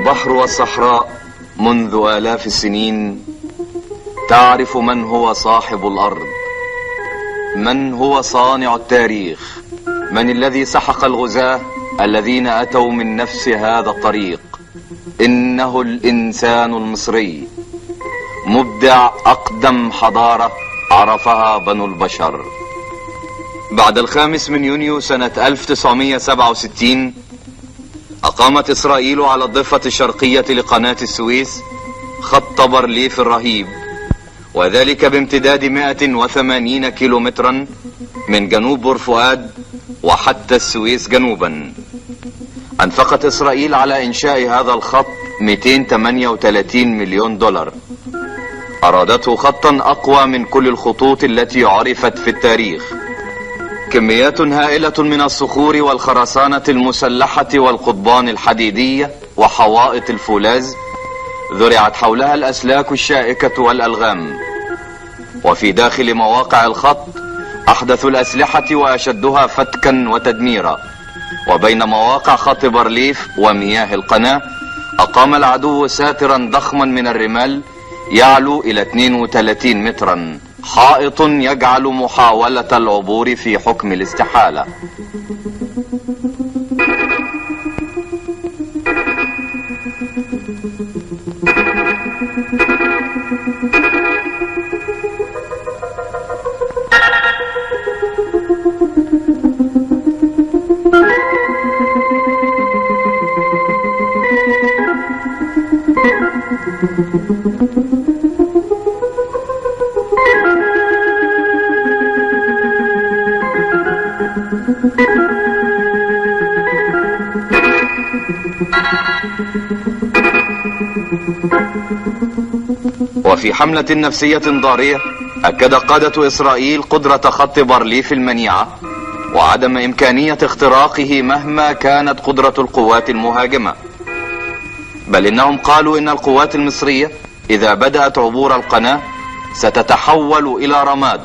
البحر والصحراء منذ آلاف السنين تعرف من هو صاحب الأرض، من هو صانع التاريخ، من الذي سحق الغزاة الذين أتوا من نفس هذا الطريق. إنه الإنسان المصري، مبدع أقدم حضارة عرفها بنو البشر. بعد 5 يونيو سنة 1967 أقامت إسرائيل على الضفة الشرقية لقناة السويس خط بارليف الرهيب، وذلك بامتداد 180 كيلومترا من جنوب بور فؤاد وحتى السويس جنوبا. أنفقت إسرائيل على إنشاء هذا الخط 238 مليون دولار. أرادته خطا أقوى من كل الخطوط التي عرفت في التاريخ. كميات هائلة من الصخور والخرسانة المسلحة والقضبان الحديدية وحوائط الفولاذ ذرعت حولها الأسلاك الشائكة والألغام. وفي داخل مواقع الخط أحدث الأسلحة وأشدها فتكا وتدميرا. وبين مواقع خط بارليف ومياه القناة أقام العدو ساترا ضخما من الرمال يعلو إلى 32 مترا، حائط يجعل محاولة العبور في حكم الاستحالة. وفي حملة نفسية ضارية أكد قادة إسرائيل قدرة خط بارليف المنيعة وعدم إمكانية اختراقه مهما كانت قدرة القوات المهاجمة. بل إنهم قالوا إن القوات المصرية إذا بدأت عبور القناة ستتحول إلى رماد،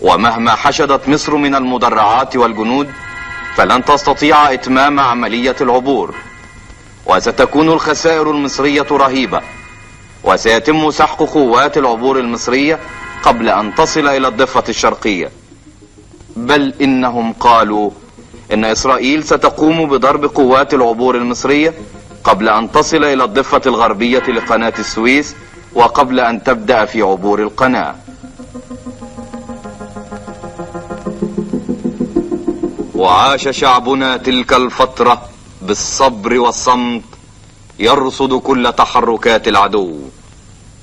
ومهما حشدت مصر من المدرعات والجنود فلن تستطيع إتمام عملية العبور، وستكون الخسائر المصرية رهيبة، وسيتم سحق قوات العبور المصرية قبل أن تصل إلى الضفة الشرقية. بل إنهم قالوا إن إسرائيل ستقوم بضرب قوات العبور المصرية قبل أن تصل إلى الضفة الغربية لقناة السويس وقبل أن تبدأ في عبور القناة. وعاش شعبنا تلك الفترة بالصبر والصمت يرصد كل تحركات العدو.